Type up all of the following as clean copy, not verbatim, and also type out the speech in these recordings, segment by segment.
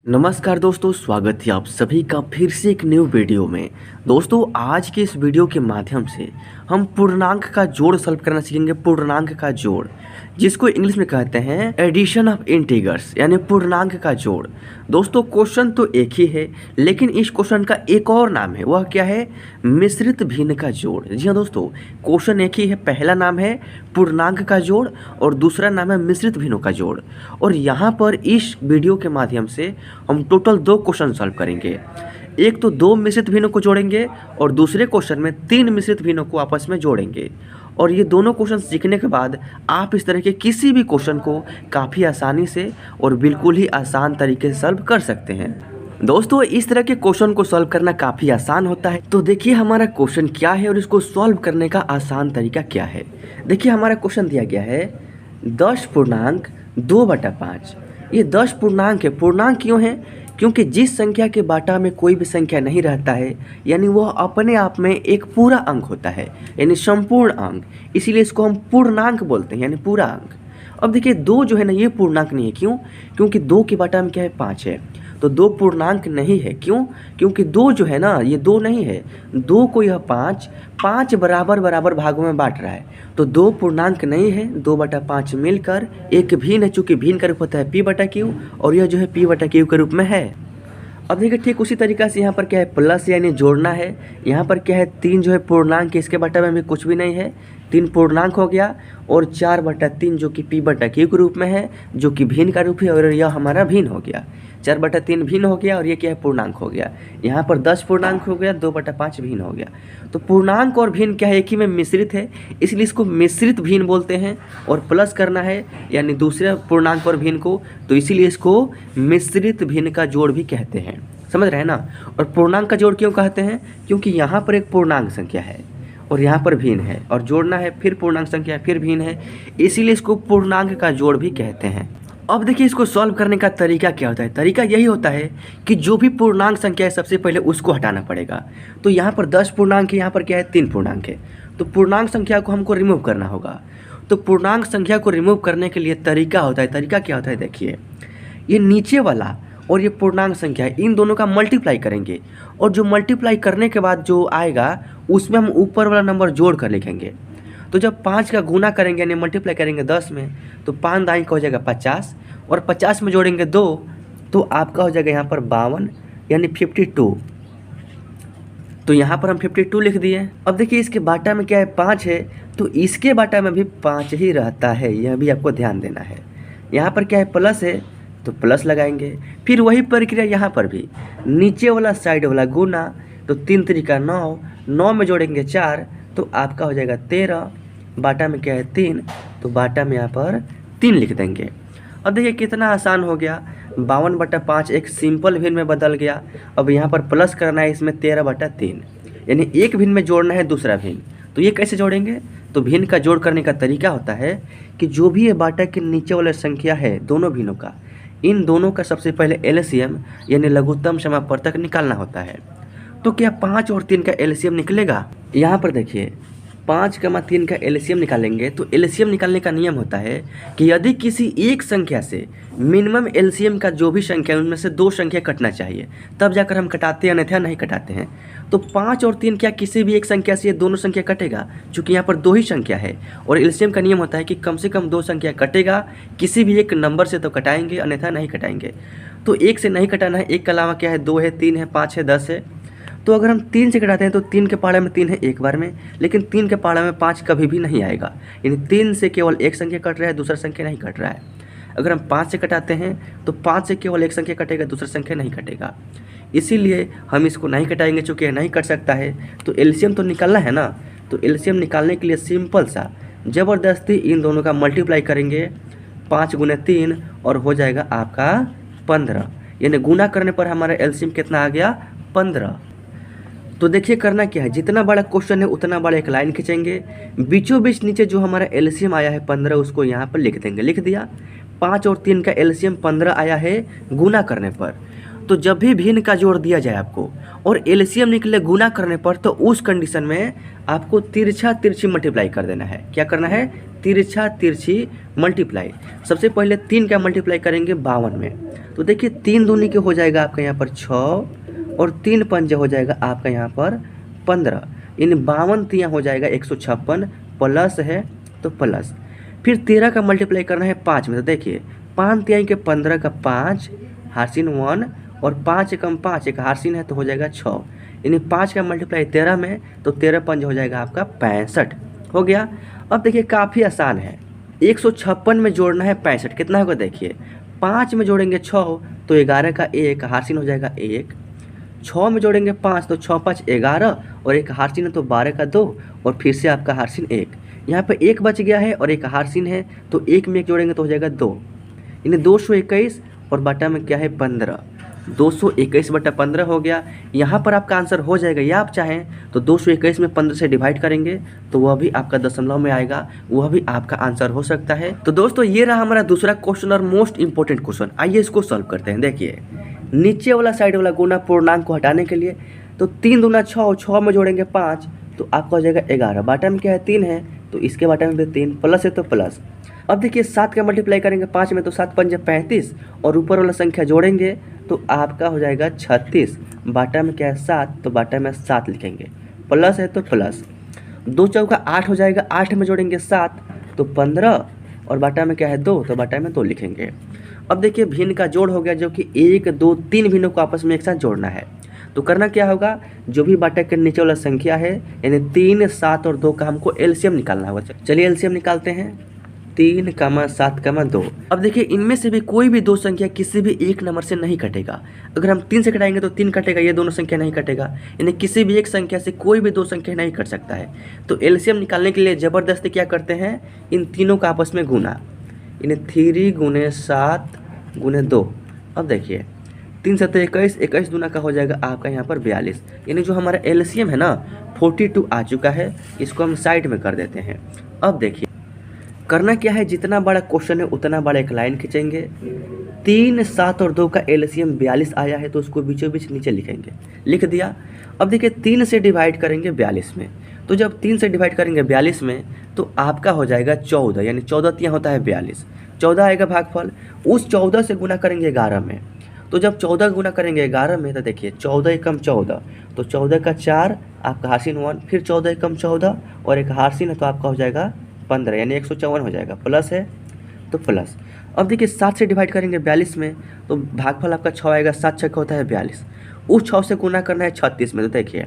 नमस्कार दोस्तों, स्वागत है आप सभी का फिर से एक न्यू वीडियो में। दोस्तों, आज के इस वीडियो के माध्यम से हम पूर्णांक का जोड़ सॉल्व करना सीखेंगे। पूर्णांक का जोड़, जिसको इंग्लिश में कहते हैं एडिशन ऑफ इंटीजर्स, यानी पूर्णांक का जोड़। दोस्तों, क्वेश्चन तो एक ही है, लेकिन इस क्वेश्चन का एक और नाम है। वह क्या है? मिश्रित भिन्न का जोड़। जी हाँ दोस्तों, क्वेश्चन एक ही है। पहला नाम है पूर्णांक का जोड़ और दूसरा नाम है मिश्रित भिन्नों का जोड़। और यहाँ पर इस वीडियो के माध्यम से हम टोटल 2 क्वेश्चन सॉल्व करेंगे। एक तो 2 मिश्रित भिन्नों को जोड़ेंगे और दूसरे क्वेश्चन में 3 मिश्रित भिन्नों को आपस में जोड़ेंगे। और ये दोनों क्वेश्चन सीखने के बाद आप इस तरह के किसी भी क्वेश्चन को काफ़ी आसानी से और बिल्कुल ही आसान तरीके से सॉल्व कर सकते हैं। दोस्तों, इस तरह के क्वेश्चन को सॉल्व करना काफ़ी आसान होता है। तो देखिए हमारा क्वेश्चन क्या है और इसको सॉल्व करने का आसान तरीका क्या है। देखिए हमारा क्वेश्चन दिया गया है 10 पूर्णांक 2/5। ये 10 पूर्णांक है। पूर्णांक क्यों है? क्योंकि जिस संख्या के बाटा में कोई भी संख्या नहीं रहता है, यानी वह अपने आप में एक पूरा अंक होता है, यानी संपूर्ण अंक। इसीलिए इसको हम पूर्णांक बोलते हैं, यानी पूरा अंक। अब देखिए 2 जो है ना, ये पूर्णांक नहीं है। क्यों? क्योंकि 2 के बाटा में क्या है? 5 है। तो 2 पूर्णांक नहीं है। क्यों? क्योंकि 2 जो है ना, ये 2 नहीं है। 2 को यह 5 बराबर बराबर भागों में बांट रहा है। तो 2 पूर्णांक नहीं है। 2/5 मिलकर एक भिन्न है, चूंकि भिन्न का रूप होता है p/q, और यह जो है p/q के रूप में है। अब देखिए ठीक उसी तरीक़ा से यहाँ पर क्या है? प्लस यानी जोड़ना है। यहाँ पर क्या है? 3 जो है पूर्णांक, इसके बाटा में भी कुछ भी नहीं है। 3 पूर्णांक हो गया और 4/3 जो कि p/q के रूप में है, जो कि भिन्न का रूप है, और यह हमारा भिन्न हो गया। 4/3 भिन्न हो गया और ये क्या है? पूर्णांक हो गया। यहाँ पर 10 पूर्णांक हो गया, 2/5 भिन्न हो गया। तो पूर्णांक और भिन्न क्या है? एक ही में मिश्रित है, इसलिए इसको मिश्रित भिन्न बोलते हैं। और प्लस करना है यानी दूसरे पूर्णांक और भिन्न को, तो इसीलिए इसको मिश्रित भिन्न का जोड़ भी कहते हैं। समझ रहे हैं ना? और पूर्णांक का जोड़ क्यों कहते हैं? क्योंकि यहाँ पर एक पूर्णांक संख्या है और यहाँ पर भिन्न है, और जोड़ना है, फिर पूर्णांक संख्या, फिर भिन्न है, इसीलिए इसको पूर्णांक का जोड़ भी कहते हैं। अब देखिए इसको सॉल्व करने का तरीका क्या होता है। तरीका यही होता है कि जो भी पूर्णांक संख्या है सबसे पहले उसको हटाना पड़ेगा। तो यहाँ पर 10 पूर्णांक है, यहाँ पर क्या है? 3 पूर्णांक है। तो पूर्णांक संख्या को हमको रिमूव करना होगा। तो पूर्णांक संख्या को रिमूव करने के लिए तरीका होता है। तरीका क्या होता है? देखिए, ये नीचे वाला और ये पूर्णांक संख्या है, इन दोनों का मल्टीप्लाई करेंगे, और जो मल्टीप्लाई करने के बाद जो आएगा उसमें हम ऊपर वाला नंबर जोड़ कर लिखेंगे। तो जब 5 का गुना करेंगे यानी मल्टीप्लाई करेंगे 10 में, तो 5 दाई का हो जाएगा 50, और 50 में जोड़ेंगे 2, तो आपका हो जाएगा यहाँ पर 52 यानी 52। तो यहाँ पर हम 52 लिख दिए। अब देखिए इसके बाटा में क्या है? 5 है, तो इसके बाटा में भी 5 ही रहता है, यह भी आपको ध्यान देना है। यहाँ पर क्या है? प्लस है, तो प्लस लगाएंगे। फिर वही प्रक्रिया यहाँ पर भी, नीचे वाला साइड वाला गुना, तो 3 तरीका 9, 9 में जोड़ेंगे 4, तो आपका हो जाएगा 13। बाटा में क्या है? 3, तो बाटा में यहाँ पर 3 लिख देंगे। अब देखिए कितना आसान हो गया। 52/5 एक सिंपल भिन्न में बदल गया। अब यहाँ पर प्लस करना है, इसमें 13/3, यानी एक भिन्न में जोड़ना है दूसरा भिन्न। तो ये कैसे जोड़ेंगे? तो भिन्न का जोड़ करने का तरीका होता है कि जो भी ये बाटा के नीचे वाला संख्या है दोनों भिन्नों का, इन दोनों का सबसे पहले एलसीएम यानी लघुत्तम समापवर्तक निकालना होता है। तो क्या 5 और 3 का एलसीएम निकलेगा? यहाँ पर देखिए 5, 3 का एलसीएम निकालेंगे। तो एलसीएम निकालने का नियम होता है कि यदि किसी एक संख्या से मिनिमम एलसीएम का जो भी संख्या है उनमें से 2 संख्या कटना चाहिए, तब जाकर हम कटाते हैं, अन्यथा नहीं कटाते हैं। तो 5 और 3 क्या किसी भी एक संख्या से ये दोनों संख्या कटेगा? चूँकि यहाँ पर 2 ही संख्या है, और एलसीएम का नियम होता है कि कम से कम 2 संख्या कटेगा। किसी भी एक नंबर से तो कटाएंगे, अन्यथा नहीं कटाएंगे। तो 1 से नहीं कटाना है। 1 के अलावा क्या है? 2 है, 3 है, 5 है, 10 है। तो अगर हम 3 से कटाते हैं तो 3 के पाड़ा में 3 है एक बार में, लेकिन 3 के पाड़ा में 5 कभी भी नहीं आएगा, यानी 3 से केवल एक संख्या कट रहा है, दूसरा संख्या नहीं कट रहा है। अगर हम 5 से कटाते हैं तो 5 से केवल एक संख्या कटेगा, दूसरा संख्या नहीं कटेगा। इसीलिए हम इसको नहीं कटाएंगे, चूँकि यह नहीं कट सकता है। तो एलसीएम तो निकालना है ना। तो एलसीएम निकालने के लिए सिंपल सा ज़बरदस्ती इन दोनों का मल्टीप्लाई करेंगे, 5 × 3, और हो जाएगा आपका 15, यानी गुना करने पर हमारा एलसीएम कितना आ गया? 15। तो देखिए करना क्या है, जितना बड़ा क्वेश्चन है उतना बड़ा एक लाइन खींचेंगे, बीचों बीच नीचे जो हमारा एलसीएम आया है 15 उसको यहाँ पर लिख देंगे। लिख दिया। 5 और 3 का एलसीएम 15 आया है गुना करने पर। तो जब भी भिन्न का जोड़ दिया जाए आपको और एलसीएम निकले गुना करने पर, तो उस कंडीशन में आपको तिरछा तिरछी मल्टीप्लाई कर देना है। क्या करना है? तिरछा तिरछी मल्टीप्लाई। सबसे पहले 3 का मल्टीप्लाई करेंगे 52 में, तो देखिए 3 दूनी के हो जाएगा आपका यहाँ पर 6 और 3 पंजे हो जाएगा आपका यहाँ पर 15। इन 52 तियाँ हो जाएगा 156 प्लस है तो प्लस। फिर 13 का मल्टीप्लाई करना है 5 में। तो देखिए 5 तिहाई के 15 का 5 हार्सिन 1 और 5 एकम 5 एक हार्सिन है तो हो जाएगा 6। यानी 5 का मल्टीप्लाई 13 में तो 13 पंज हो जाएगा आपका 65 हो गया। अब देखिए काफ़ी आसान है। 156 में जोड़ना है 65, कितना होगा देखिए 5 में जोड़ेंगे 6 तो 11 का 1 हार्सिन हो जाएगा 1। 6 में जोड़ेंगे 5 तो 6 5 11 और एक हार्सिन है तो 12 का 2 और फिर से आपका हार्सिन 1। यहाँ पे 1 बच गया है और एक हार्सिन है तो 1 में 1 जोड़ेंगे तो हो जाएगा 2, यानी 221 और बटा में क्या है 15। 221 बटा 15 हो गया। यहाँ पर आपका आंसर हो जाएगा, या आप चाहें तो 221 में 15 से डिवाइड करेंगे तो वह भी आपका दशमलव में आएगा, वह भी आपका आंसर हो सकता है। तो दोस्तों ये रहा हमारा दूसरा क्वेश्चन और मोस्ट इंपॉर्टेंट क्वेश्चन। आइए इसको सॉल्व करते हैं। देखिए नीचे वाला साइड वाला गुना पूर्णांक को हटाने के लिए तो 3 दूना 6, 6 में जोड़ेंगे 5 तो आपका हो जाएगा 11। बाटा में क्या है 3 है तो इसके बाटा में भी 3 प्लस है तो प्लस। अब देखिए 7 का मल्टीप्लाई करेंगे 5 में तो 7 पंजे 35 और ऊपर वाला संख्या जोड़ेंगे तो आपका हो जाएगा 36। बाटा में क्या है 7 तो बाटा में 7 लिखेंगे, प्लस है तो प्लस। 2 चौका 8 हो जाएगा, 8 में जोड़ेंगे 7 तो 15 और बाटा में क्या है 2 तो बाटा में 2 लिखेंगे। अब देखिए भिन्न का जोड़ हो गया, जो कि 1 2 3 भिन्नों को आपस में एक साथ जोड़ना है। तो करना क्या होगा, जो भी बाटा के नीचे वाला संख्या है यानी 3 7 और 2 का हमको एलसीएम निकालना होगा। चलिए एलसीएम निकालते हैं। 3, 7, 2। अब देखिए इनमें से भी कोई भी दो संख्या किसी भी एक नंबर से नहीं कटेगा। अगर हम 3 से कटाएंगे तो 3 कटेगा, ये दोनों संख्या नहीं कटेगा, यानी किसी भी एक संख्या से कोई भी दो संख्या नहीं कट सकता है। तो एलसीएम निकालने के लिए ज़बरदस्ती क्या करते हैं, इन तीनों का आपस में गुना, यानी 3 × 7 × 2। अब देखिए 3 7 21, 21 दूना का हो जाएगा आपका यहाँ पर 42, यानी जो हमारा एलसीएम है ना 42 आ चुका है। इसको हम साइड में कर देते हैं। अब देखिए करना क्या है, जितना बड़ा क्वेश्चन है उतना बड़ा एक लाइन खींचेंगे। 3 7 और 2 का एलसीएम 42 आया है तो उसको बीचों बीच नीचे लिखेंगे, लिख दिया। अब देखिए 3 से डिवाइड करेंगे 42 में, तो जब 3 से डिवाइड करेंगे 42 में तो आपका हो जाएगा 14, यानी 14 तियाँ होता है 42, 14 आएगा भागफल। उस 14 से गुना करेंगे 11 में, तो जब 14 गुना करेंगे 11 में तो देखिए 14 एकम 14 तो 14 का 4 आपका हार्सिन 1, फिर 14 एकम 14 और एक हार्सिन है तो आपका हो जाएगा 15, यानी 154 हो जाएगा, प्लस है तो प्लस। अब देखिए 7 से डिवाइड करेंगे 42 में तो भागफल आपका 6 आएगा, 7 6 होता है 42। उस 6 से गुना करना है 36 में, तो देखिए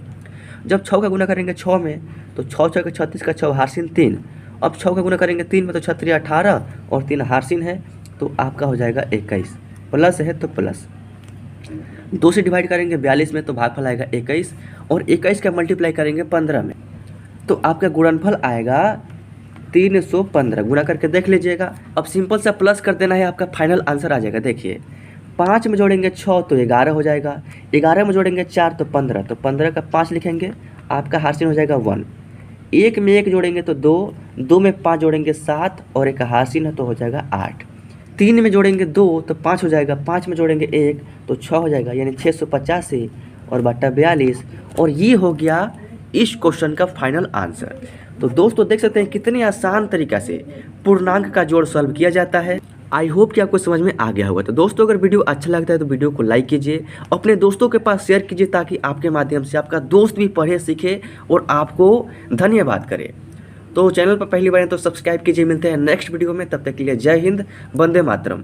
जब 6 का गुना करेंगे 6 में तो 6 6 36 का 6 हार्सिन 3। अब 6 का गुना करेंगे 3 में तो 6 3 18 और 3 हार्सिन है तो आपका हो जाएगा 21, प्लस है तो प्लस। 2 से डिवाइड करेंगे 42 में तो भागफल आएगा 21 और 21 का मल्टीप्लाई करेंगे 15 में तो आपका गुणनफल आएगा 315। गुणा करके देख लीजिएगा। अब सिंपल सा प्लस कर देना है, आपका फाइनल आंसर आ जाएगा। देखिए 5 में जोड़ेंगे 6 तो 11 हो जाएगा, 11 में जोड़ेंगे 4 तो 15, तो 15 का 5 लिखेंगे, आपका हार्सिन हो जाएगा 1। 1 में 1 जोड़ेंगे तो 2, 2 में 5 जोड़ेंगे 7 और एक हार्सिन है तो हो जाएगा 8। 3 में जोड़ेंगे 2 तो 5 हो जाएगा, 5 में जोड़ेंगे 1 तो 6 हो जाएगा, यानी 685 और बटा 42। और ये हो गया इस क्वेश्चन का फाइनल आंसर। तो दोस्तों देख सकते हैं कितने आसान तरीका से पूर्णांक का जोड़ सॉल्व किया जाता है। आई होप कि आपको समझ में आ गया होगा। तो दोस्तों अगर वीडियो अच्छा लगता है तो वीडियो को लाइक कीजिए, अपने दोस्तों के पास शेयर कीजिए ताकि आपके माध्यम से आपका दोस्त भी पढ़े सीखे और आपको धन्यवाद करे। तो चैनल पर पहली बार है तो सब्सक्राइब कीजिए। मिलते हैं नेक्स्ट वीडियो में, तब तक के लिए जय हिंद, वंदे मातरम।